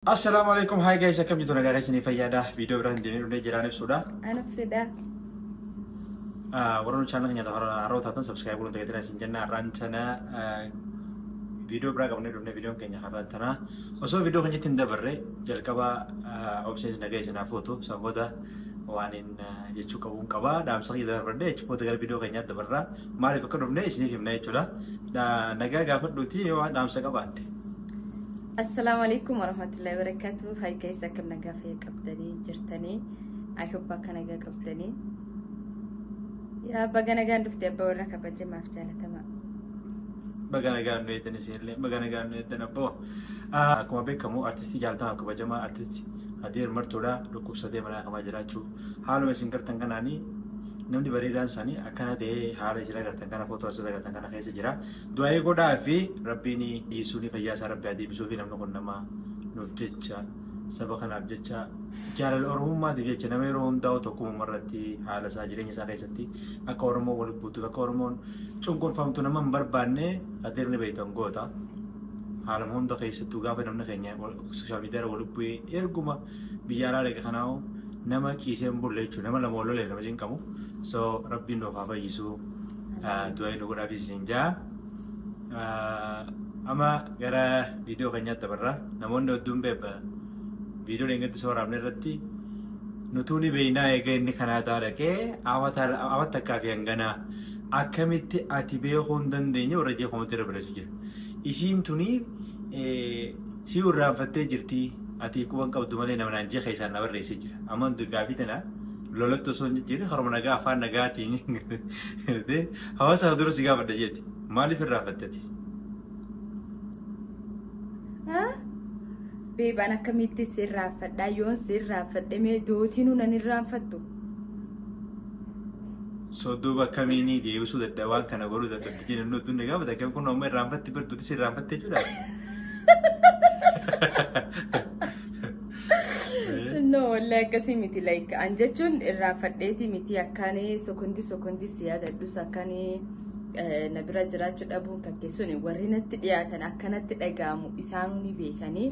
Assalamualaikum, hai guys, akkam jirtu nagaa keessanii fayyaadha. Video biraan deemnee dhufnee jiraan ibsuudha. Ana ibsuudha. Warra channel keenya haroo taatan subscribe godhuun ta'eetiin isin jenna. Har'aan sana video biraa qabnee dhufnee video keenya har'aan sana osoo video keenya ittiin dabarre jalqaba options nagaa isin hafootu sababoota waan hin jechuu qabuun qaba. Dhaamsa keenya dabarre jechuudha gara video keenyaatti dabarra. Maaliif akka dhufnee isiniif himna jechuudha. Nagaa gaafadhuuti yoo dhaamsa qabaatte. Assalamualaikum warahmatullahi wabarakatuh. Hai guys, akkam nagaa fayyaa qabdanii jirtanii? I hope akka nagaa qabdanii. Yaa baga nagaan dhufte abbaa warra kabajamaaf jaalatamaa. Baga nagaan dhufte isinillee baga nagaan dhufte abbaa. Akkuma beekamu artistii jaalatamaa kabajamaa artistii Hadir Martoodha dhukkubsatee mana kamaa jiraachuu haaluma isin gartan kanaanii namni bareedaan isaanii akkana ta'ee haala jira gartan kana footoo asirra gartan kana keessa jira. Du'aa godhaa fi rabbiin dhiisuu ni fayyaa isaa rabbi deebisuu fi namni kun nama nuuf jecha saba kanaaf jecha jaalala oromummaatiif jecha nama yeroo hundaa'u tokkummaa irratti haala isaa jireenya isaa keessatti akka Oromoo wal buutuuf akka Oromoon cunqurfamtu nama hin barbaanne Hadirni beektan goota. Haala hunda keessattuu gaafa namni keenya sooshaal miidiyaa wal bu'ee erguma biyya alaa dhaqe kanaa nama qiisee hin bulle jechuudha. Nama lama wal lolee nama jinqamu. So rabbiin nuuf haa fayyisu du'aa inni godhaaf isin jaa. Amma gara viidiyoo keenyaatti dabarra namoonni hedduun beeba viidiyoo dheengatti sooramne irratti nutuuni beeynaa eega inni kanaa ta'a dhaqee awwatta akkaa fi hanganaa akkamitti ati beekuu hin dandeenye warra jeeqamutti dabalatu jira. Isiin tuni si urraanfattee jirti ati quban qabdu malee nama naan jeeqa isaan na barreessee jira. Amma gaafii tana lolatti osoo hin jirre haruma nagaa afaan nagaatiin hawaasa dura si gaafadha jeeti. Maaliif irraanfattati? Beebaan akkamitti si irraanfadhaa yoon si irraanfadhe mee dootinuu nan irraanfattu? So duuba akkamiinii deebisuu dadhabaa waan kana godhuu dadhabdi jennu nuti hunde gaafata akkam kun amma irraanfatti birtuuti si irraanfattee jechuudha. No, like akkasii miti like an jechuun irraanfadheeti miti akkaanii sokondi si yaadadhus akkaanii na bira jiraachuu dhabuun kan keessuun warri natti dhiyaatan akkanatti dhaga'amu isaanuu ni beekanii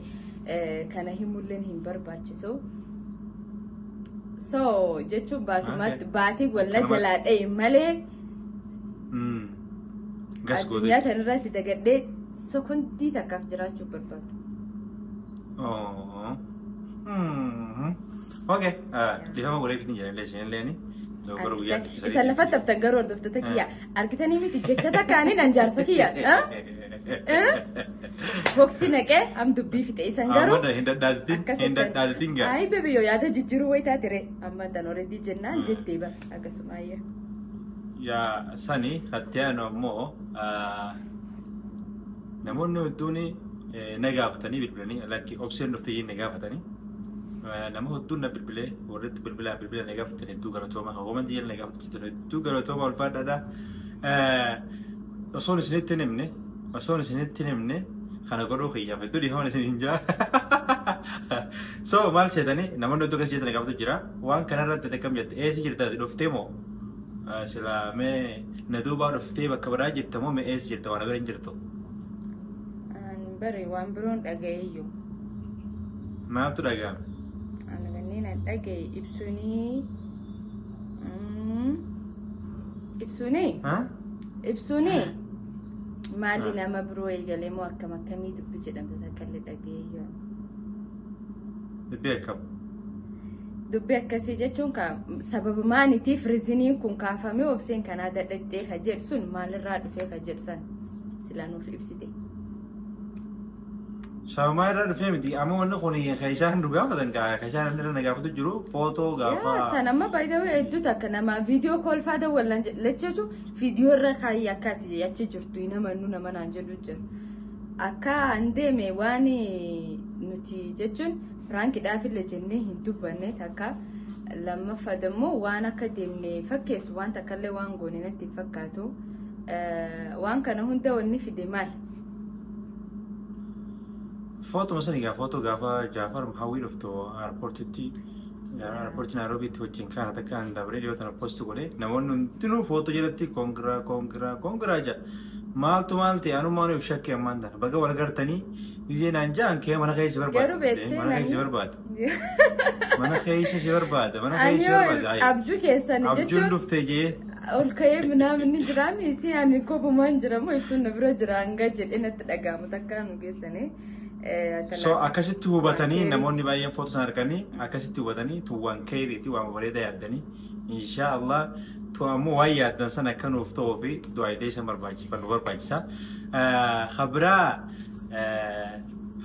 kana himulleen hin barbaachisu. So jechuun baatii walla jalaa dha'e malee addunyaa kanarraa si dagadhee sokondii takkaaf jiraachuu barbaadu. Okay, difama godhee fitin jedhan leeshin leeni. Isa lafatti haftan garuu hordoftoota kiyya argitanii miti jecha takkaanii nan jaarsa kiyya. Boksi naqee am dubbii fixe isan garuu. Hin dadhaatiin gaa. Ayi bebe yoo yaada jijjiiruu wayitaa ture amma tan oredii jennaan jettee ba akkasuma ayya. Yaa sani hattiyaanu ammoo namoonni hedduun na gaafatanii bilbilanii lakki obseen dhuftee na gaafatanii. Nama hedduun na bilbilee warreetti bilbilaa na gaafatan hedduu galatooma hawwamanti jedhan na gaafatan hedduu galatooma ulfaadhaadha. Osoon isinitti himne kana godhuu kiyyaaf hedduu dhiifaman isin hin jaa. So maal seetanii namoonni hedduu akkas jettanii gaafatu jira waan kanarratti akkam jette eessi jirta dhuftee moo silaa mee na duubaa dhuftee bakka biraa jirta moo mee eessi jirta waan agar hin jirtu? Bari waan biroon dhagayeeyyuu. Maaltu dhaga'ame? Dhagaye ibsuuni maali nama biroo eegalee moo akkam akkamii dubbi jedhamte takkallee dhagaye yoo. Dubbii akkam? Dubbii akkasii jechuun sababa maaniitiif riziniin kun kaafamee obseen kanaa dadhattee ka jedhu sun maalirraa dhufee ka jedhu san silaa nuuf ibsite. Sababa irraa dhufee miti amma wanni kun kaisaan dhugaa fatan kaisaan irra na gaafatu jiru footoo gaafa. San amma baay'ee hedduu takka nama viidiyoo kool faada wallan jechuun viidiyoo irra kaayee akkaati achi jirtu nama naan jedhu jira. Akka an deeme waan nuti jechuun firaankiidhaaf illee jennee hin dubbanne takka lammaffaa immoo waan akka deemne fakkeessu waan takkallee waan goone natti hin fakkaatu waan kana hunda wanni fide maal? Foto masani gaafa foto gaafa Jaafar hawwii dhuftu airportitti Nairoobiitti wajjin kana takka an dabaree dhiyoo tana post godhee namoonni hundinuu foto jalatti kongiraa jedha. Maaltu maal ta'e anummaan of shakkii ammaan tana baga wal gartanii Izin anjaan kee mana keessa barbaada. Mana keessa barbaada. Mana keessa si barbaada. Mana keessa si barbaada. Abjuu keessan jechuun. Abjuun dhuftee jee. Ol ka'ee minaan ni jiraami si ani kobumaan jiramu ibsuun na bira jira hanga jedhee natti dhaga'amu takka nu geessanii. So akkasitti hubatanii namoonni baay'een footoo sana arganii akkasitti hubatanii tuwwan keeriitii waan bareedaa yaaddanii inshaallah tuwammoo waan yaaddan sana akka nuuf ta'uu fi du'aa idee isa barbaachisa. Khabraa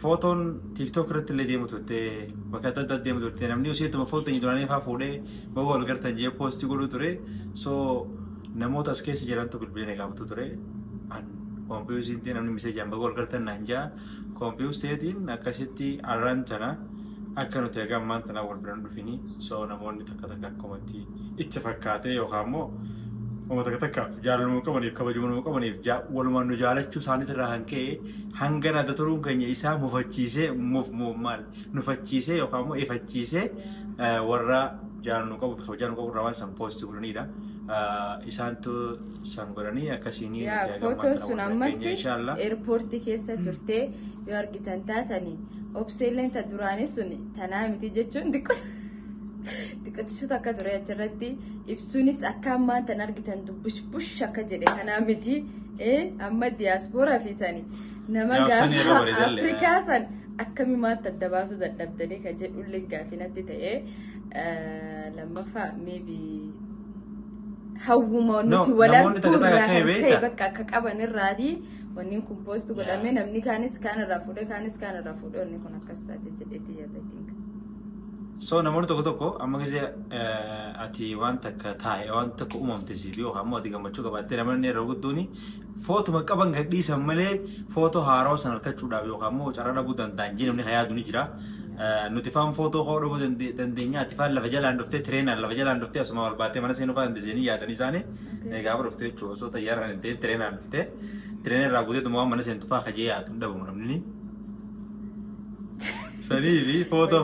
footoon TikTok irratti illee deemu turte bakka adda addaa deemu turte namni useetuma footoo inni duraanii fa'aa fuudhee baga wal gartan jee poostii godhuu ture. So namoota as keessa jirantu bilbilee gaafatu ture. Kompiitarsiitiin namni miseejaan baga wal gartan naan jaa kompiitarsiitiin akkasitti arraan tana akka nuti egaa ammaan tana wal biraan dhufini. So namoonni takka takka akkumatti itti fakkaatee yookaan immoo uummata takka takka jaalaluu qabaniif kabajamuu qabaniif walumaan nu jaalachuu isaaniitirraa kan ka'e hanga adda turuun keenya isaa mufachiisee nufachiisee yookaan immoo ifachiisee warra jaalaluu qabu fi kabajamuu qabu irraa waan san poostii godhanidha. Isaantu san godhanii akkasiin footoo sun ammas eerpoortii keessa turtee yoo argitan taatanii obseelleen ta duraanii sun tanaa miti jechuun xiqqatishoota akka ture achirratti ibsuunis akka ammaan tan argitan bush akka jedhe tanaa miti amma diyaaspooraa fi sanii nama gaafa Afrikaa san akkami maanta adda baasuu dadhabdanii kan jedhullee gaafinatti ta'ee lammaffaa maybe hawwuma nuti walaaltuu bakka akka qaban irraati wanni kun poostu godhamee namni kaanis kaan irraa fuudhee wanni kun akkas taate jedheetti yaadatiin. So namoonni tokko amma gisee ati waan takka taa'e waan takka uumamte siif yookaan ammoo ati gammachuu qabaattee namoonni yeroo gudduuni footuma qaban gad dhiisan malee footoo haaraa san harkachuudhaaf yookaan ammoo carraa dhabuu danda'an jee namni hayaatu ni jira. Nuti faan footoo koo dhufuu dandeenya ati faan lafa jalaan dhuftee tireenaan lafa jalaan dhuftee asuma wal baatee mana seenuu faan deesanii yaadanii isaanii gaafa dhuftee jechuudha osoo xayyaaraan hin ta'in tireenaan dhuftee tireenaan irraa buutee tumaa mana seentu faa kajee yaadu hin dhabamu namni. Sanii fi footoo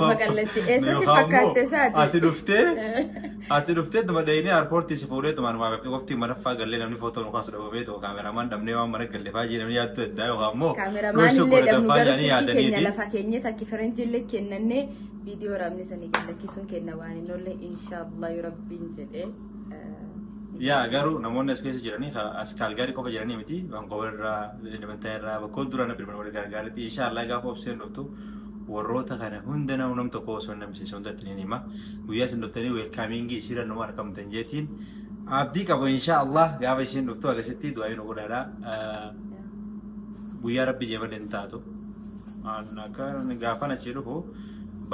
ati dhuftee tuma dhayinee airpoortii si fuudhee tumaan waaqatti qofti mana faa gallee namni footoo nu kaasu dhabamee ta'u kaameramaan dhabnee waan mana gallee faa jee namni yaaddu addaa yookaan immoo kaameramaan illee dhabnu garuu keenya lafa keenya takki faranjii illee kennannee viidiyoo raabni sanii gallakkisuun kenna waan hin oolle inshaallah rabbiin jedhee. Yaa garuu namoonni as keessa jiranii as Kaalgaarii qofa jiranii miti Vancouver irraa Edmonton irraa bakkoota duraan birman wal gargaaritti inshaallah gaafa obseen dhuftu warroota kana hunda nam tokko osoo namsiisee hundatti ni hima guyyaa isin dhuftanii weelkaamiingii isiirra nama argamtan jeetiin abdii qabu inshaallah gaafa isin dhuftu akkasitti du'aa nu godhaadha guyyaa rabbi jeeman taatu akka gaafan achi dhufu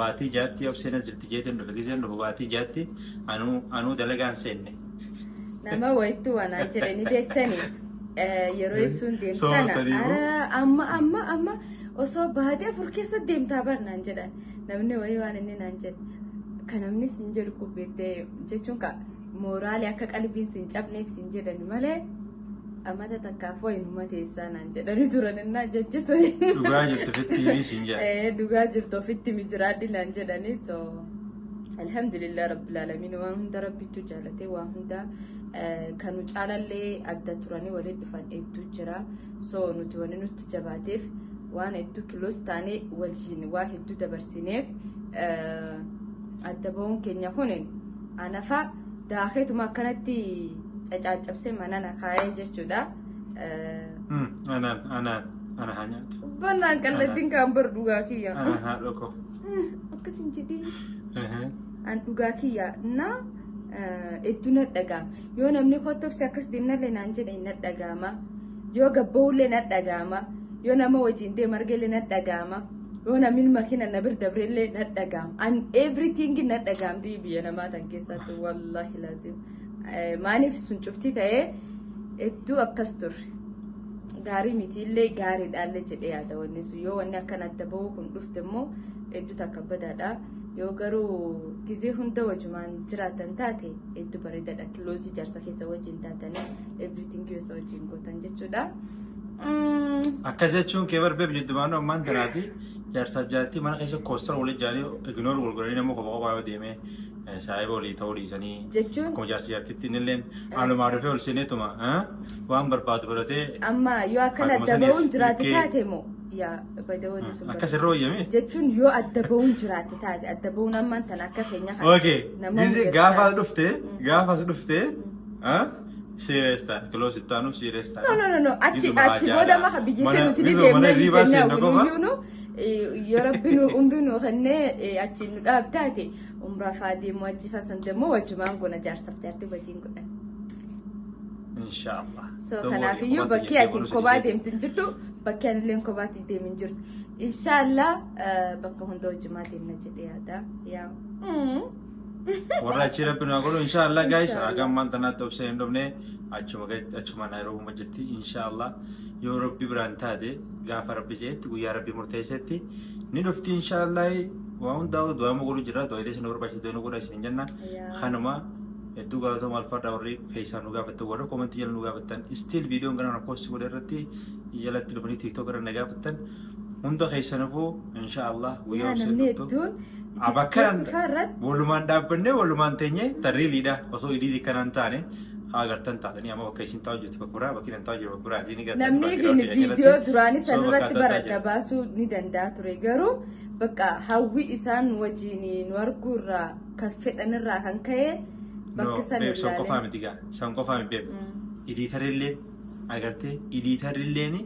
baatii jaatti obseen jirti jeetiin dhufe giseen dhufu baatii jaatti anuu dalagaan seenne. Nama wayittuu waan jedhanii beektanii yeroo ibsuun deemsana amma osoo baatee afur keessa deemtaa barnaan jedhan namni wayii waan inni naan jedhe kan namni siin jedhu qubbeettee jechuun mooraalii akka qalbiin siin cabneef siin jedhan malee amata takkaaf wayinuma teessaa naan jedhani turan innaa jechisuun. Dhugaa jirtu ofitti himi siin jedhan. Dhugaa jirtu ofitti himi jiraadhi naan jedhani so alhamdulillah rabbil alamin waan hunda rabbitu jaalatee waan hunda kanu caalallee adda turanii waliin dhufan hedduu jira so nuti wanni nutti jabaateef waan hedduu kiloos taanee waliin waa hedduu dabarsineef adda ba'uun keenya kunin anafa daakeetuma akkanatti cacaacabsee manana kaayee jechuudha. Ana hanyaatu. Bannaan kallattiin kan bar dhugaa kiyya. Ana haa dhoko. Akkasin jedhee. An dhugaa kiyya na hedduu na dhagaama yoo namni kottobsi akkas deemnallee naan jedhe na dhagaama yoo gabbahullee na dhagaama yoo nama wajjin deemu argellee na dhagaama yoo namni makiina na bira dabreellee na dhagaama an everything na dhagaamti biyya namaa tan keessatti wallahi laazim maaniif sun cufti ta'ee hedduu akkas turre gaarii mitiillee gaariidhaallee jedhee yaada wanni sun yoo wanni akkan adda bahuu kun dhufte immoo hedduu takka badaadha. Yoo garuu gizee hunda wajumaan jiraatan taate hedduu bareedaadha kiloosii jaarsa keessa wajjin taatanii everything keessa wajjin gootan jechuudha. Akkas jechuun kee barbeef jedhumaan ammaan tanaati jaarsaaf jaatti mana keessa koostara waliin jaanii ignoor wal godhanii nama kophaa kophaa yoo deemee saayiba walii ta'uu dhiisanii akkuma jaarsi jaartitti innilleen haalumaa dhufee ol seeneetuma waan barbaadu fudhatee. Amma yoo akkana adda bahuun jiraate taate moo yaa badawwan sun akkasirra hoyyame jechuun yoo adda ba'uun jiraate taate adda ba'uun ammaan tan akka keenya kan okay gaafa dhufte serious taate close taanu serious taate no achi booda maka biyyattii nuti deemnee yoo rabbiin umriin kennee achi nu dhaabtaate umraa faadeemu achi fasan deemu wajumaan gona jaarsaftaarti bajiin godhan inshallah so kanaafiyyuu bakkee ati kophaa deemtin jirtu bakkee anillee kophaa deemin jirtu inshallah bakka hunda wajumaa deemna jedhee yaada yaa warra achi rabbiin waa godhu inshallah guys hagam maantanaatti obsee hin dhufne achuma Nairobi jirti inshallah yoo rabbi biraan taate gaafa rabbi jeetti guyyaa rabbi murteessetti ni dhufti inshallah waan hundaa du'a mogolu jira du'a isin barbaachisu du'a godha isin jenna kanuma hedduu gaafatamu alfarda warri keessaa nu gaafattan warra komentii jala nu gaafattan still viidiyoon gara post godhe irratti jalatti dhufanii tiktok irra na gaafattan hunda keessanafuu inshallah guyyaa obsee abakkan walumaan dhaabbanne walumaan teenye tarriiliidha osoo idii kanaan taane agartan taatanii amma bakka isin taa'u jirtu bakka bakki taa'u jiru bakka biraati ni gata namni viidiyoo duraanii sanirratti baradda baasuu ni danda'a ture garuu bakka hawwi isaan wajjin nu arguurraa kan fedhanirraa kan ka'e bakka sana ilaalee qofaa miti gaa san qofaa miti beeku idiitarillee agartee idiitarilleen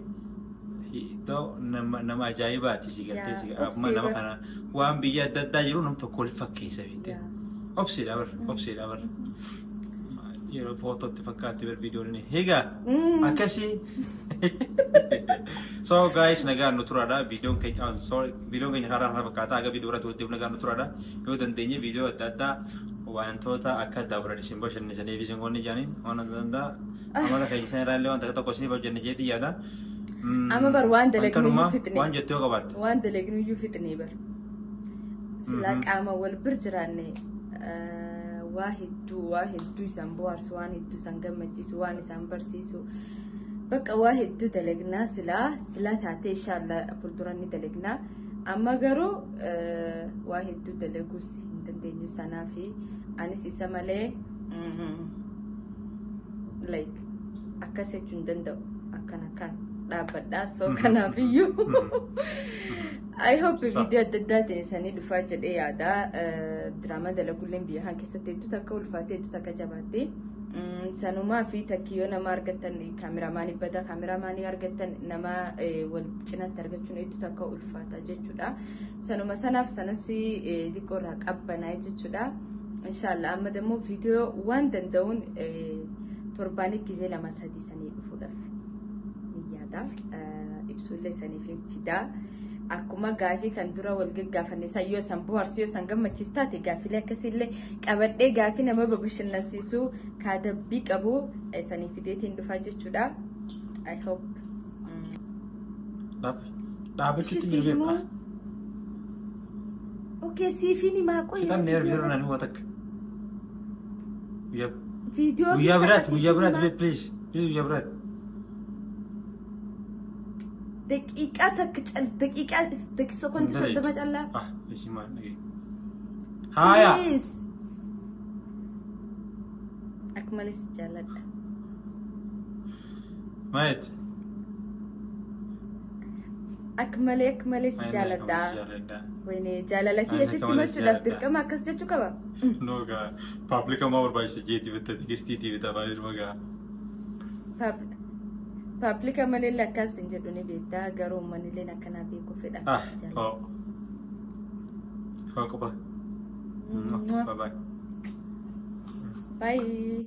nama ajaa'ibaati si gartee si amma nama kana waan biyya adda addaa jiru nam tokko wal fakkeessa beekte obsiidha bar yeroo footootti fakkaatti bar viidiyoon ni higa akkasii so guys nagaan nu turaadha viidiyoon keenya karaa kana fakkaata aga viidiyoo irratti walitti nagaan nu turaadha yoo dandeenye viidiyoo adda addaa wantoota akka daawwan isin bashannansiisanii isin goonni jaaniin waan danda'a amala keenya isaan irraallee wanta tokko isin hojjenne jeetii yaada amma bar waan dalagnu fitne waan jettee yoo qabaatte waan dalagnu fitne bar sila qaama wal bir jiraanne waa hedduu isaan bohaarsu waan hedduu isaan gammachiisu waan isaan barsiisu bakka waa hedduu dalagnaa sila taatee inshallah fuulduran ni dalagnaa amma garuu waa hedduu dalaguus hin dandeenyu sanaa fi anis isa malee like akkas jechuu hin danda'u akkan dhaabbadhaa soo kanaafiyyuu I hope video adda addaatiin isaanii dhufaa jedhee yaada diraamaa dalagulleen biyya kan keessatti hedduu takka ulfaatee hedduu takka jabaattee sanumaa fi takkiyoo nama argattan kaameraamaanii badaa kaameraamaanii argattan nama wal cinatti argachuun hedduu takka ulfaata jechuudha sanuma sanaaf sanas xiqqoo irraa qabbanaa jechuudha inshallah amma dammoo viidiyoo waan danda'uun torbaanii gizee 2-3 sanii dhufuudhaaf ni yaada ibsuullee saniif fidaa akkuma gaafii kan dura wal gaggaafanne sayyoo san bohaarsu yoo san gammachiistaate gaafilee akkasiillee qabadhee gaafii nama bashannansiisuu kaadabbii qabu sanii fideetiin dhufaa jechuudha I hope dhaabachuutti mirbeeffa okay siifini maa qoy kan neerviirra nani watak viidiyoo guyyaa biraati please guyyaa biraati دقيقة دقيقة سكند صدمت الله ايش ما هايا أكمل السجالة مايت أكمل السجالة وين جالالتي يا ستي ما تدفتر كما كسرت كبا نوغا بابليكا ما ور بايس جيتي بتتكستي تي بتابعير مغا Publica malilla kasin jedhuni beektaa garuu manillee akkana beeku fedha. Bye bye.